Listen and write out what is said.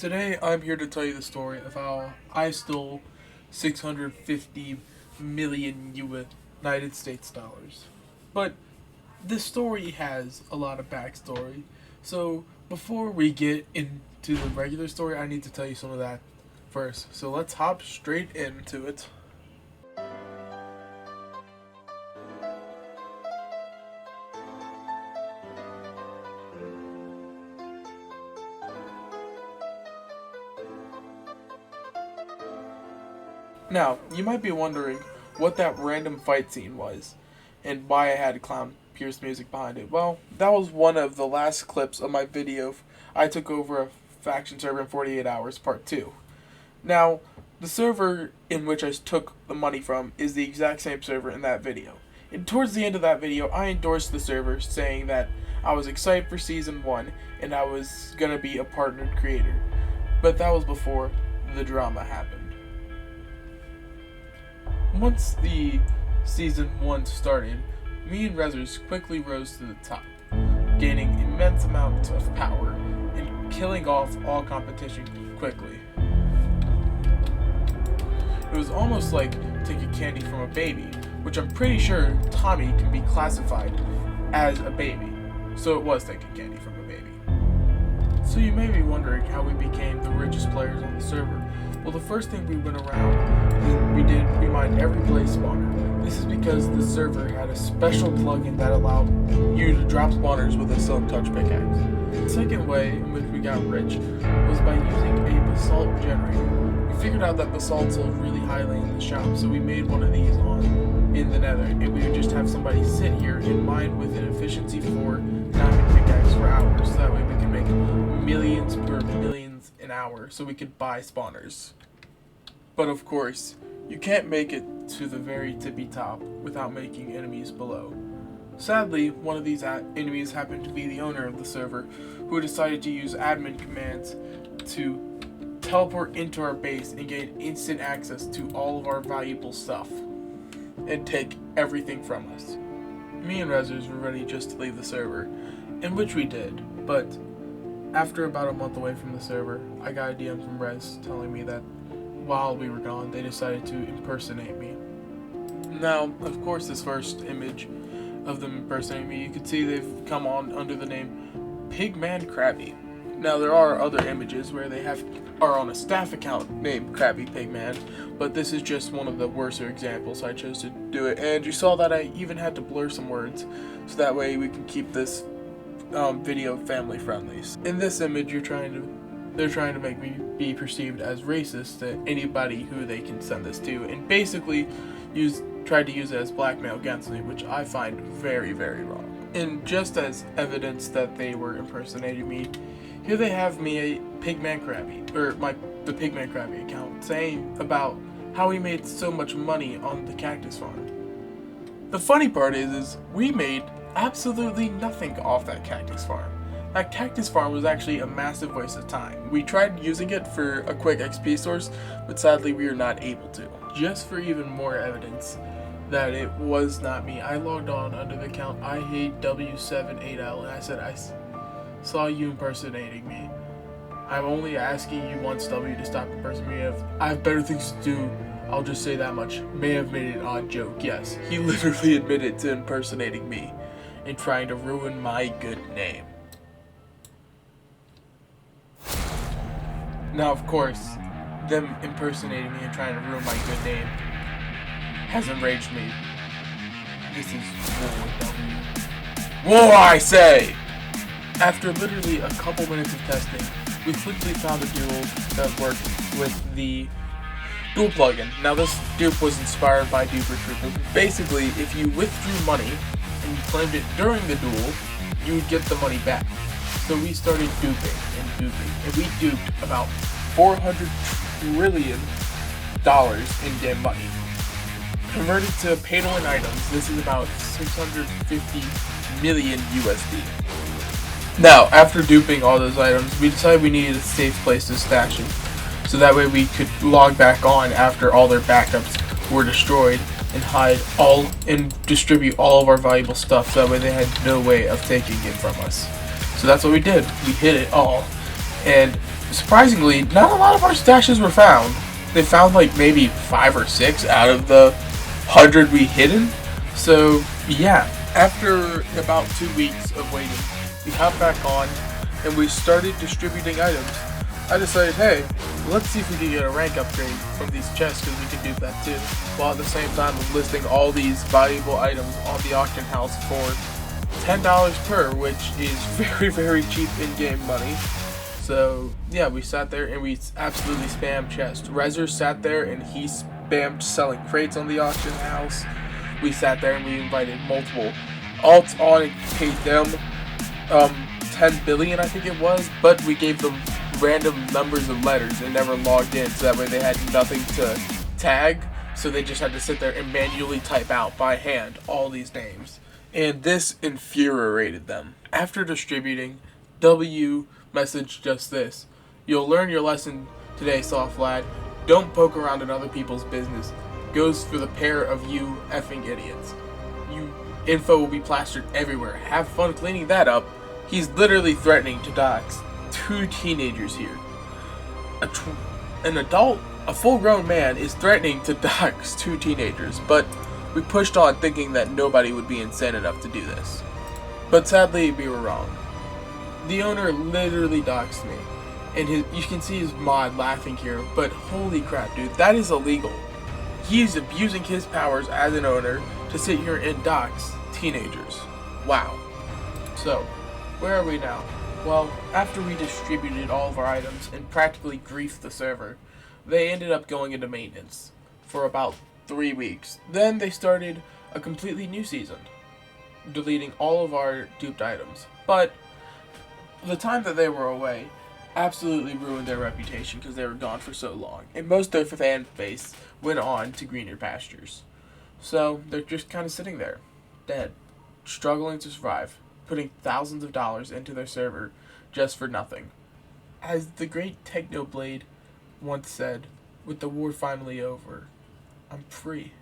Today I'm here to tell you the story of how I stole 650 million United States dollars. But this story has a lot of backstory. So before we get into the regular story, I need to tell you some of that first. So let's hop straight into it. Now, you might be wondering what that random fight scene was and why I had Clown Pierce music behind it. Well, that was one of the last clips of my video. I took over a faction server in 48 hours, part 2. Now, the server in which I took the money from is the exact same server in that video. And towards the end of that video, I endorsed the server saying that I was excited for Season 1 and I was going to be a partnered creator. But that was before the drama happened. Once the Season 1 started, me and Rezzers quickly rose to the top, gaining immense amounts of power and killing off all competition quickly. It was almost like taking candy from a baby, which I'm pretty sure Tommy can be classified as a baby, so it was taking candy from a baby. So you may be wondering how we became the richest players on the server. Well, the first thing we went around and we mined every blaze spawner. This is because the server had a special plugin that allowed you to drop spawners with a silk touch pickaxe. The second way in which we got rich was by using a basalt generator. We figured out that basalt sold really highly in the shop, so we made one of these in the nether, and we would just have somebody sit here and mine with an efficiency 4 diamond pickaxe for hours, so that way we can make millions per millions an hour, so we could buy spawners. But of course, you can't make it to the very tippy top without making enemies below. Sadly, one of these enemies happened to be the owner of the server, who decided to use admin commands to teleport into our base and gain instant access to all of our valuable stuff and take everything from us. Me and Rezzers were ready just to leave the server, in which we did, but after about a month away from the server, I got a DM from Rez telling me that while we were gone, they decided to impersonate me. Now, of course, this first image of them impersonating me, you can see they've come on under the name Pigman Krabby. Now, there are other images where they are on a staff account named Krabby Pigman, but this is just one of the worser examples. I chose to do it, and you saw that I even had to blur some words, so that way we can keep this video family friendly. In this image, they're trying to make me be perceived as racist to anybody who they can send this to, and basically tried to use it as blackmail against me, which I find very, very wrong. And just as evidence that they were impersonating me, here they have me a Pigman Krabby, or the Pigman Krabby account, saying about how we made so much money on the cactus farm. The funny part is we made absolutely nothing off that cactus farm. That cactus farm was actually a massive waste of time. We tried using it for a quick XP source, but sadly we were not able to. Just for even more evidence that it was not me, I logged on under the account I hate W78L, and I said I saw you impersonating me. I'm only asking you once, W, to stop impersonating me. If I have better things to do, I'll just say that much. May have made an odd joke. Yes, he literally admitted to impersonating me and trying to ruin my good name. Now, of course, them impersonating me and trying to ruin my good name has enraged me. This is war, war, I say! After literally a couple minutes of testing, we quickly found a duel that worked with the duel plugin. Now, this dupe was inspired by Duping. Basically, if you withdrew money and you claimed it during the duel, you would get the money back. So we started duping, and we duped about $400 trillion in-game money. Converted to pay-to-win items, this is about 650 million USD. Now, after duping all those items, we decided we needed a safe place to stash them, so that way we could log back on after all their backups were destroyed and hide all and distribute all of our valuable stuff, so that way they had no way of taking it from us. So that's what we did. We hid it all, and surprisingly, not a lot of our stashes were found. They found like maybe 5 or 6 out of the 100 we hidden. So yeah, after about 2 weeks of waiting, we hopped back on and we started distributing items. I decided, hey, let's see if we can get a rank upgrade from these chests, because we can do that too, while at the same time of listing all these valuable items on the auction house for $10 per, which is very, very cheap in-game money. So yeah, we sat there and we absolutely spammed chests. Rezer sat there and he spammed selling crates on the auction house. We sat there and we invited multiple alts on and paid them 10 billion I think it was, but we gave them random numbers of letters and never logged in, so that way they had nothing to tag, so they just had to sit there and manually type out by hand all these names. And this infuriated them. After distributing, W messaged just this: "You'll learn your lesson today, soft lad. Don't poke around in other people's business. Goes for the pair of you effing idiots. You info will be plastered everywhere. Have fun cleaning that up." He's literally threatening to dox 2 teenagers here. An adult, a full-grown man, is threatening to dox 2 teenagers, but we pushed on thinking that nobody would be insane enough to do this. But sadly, we were wrong. The owner literally doxed me, and you can see his mod laughing here, but holy crap, dude, that is illegal. He's abusing his powers as an owner to sit here and dox teenagers. Wow. So, where are we now? Well, after we distributed all of our items and practically griefed the server, they ended up going into maintenance for about 3 weeks. Then they started a completely new season, deleting all of our duped items. But the time that they were away absolutely ruined their reputation, because they were gone for so long, and most of their fan base went on to greener pastures. So they're just kind of sitting there, dead, struggling to survive, putting thousands of dollars into their server just for nothing. As the great Technoblade once said, "With the war finally over, I'm free."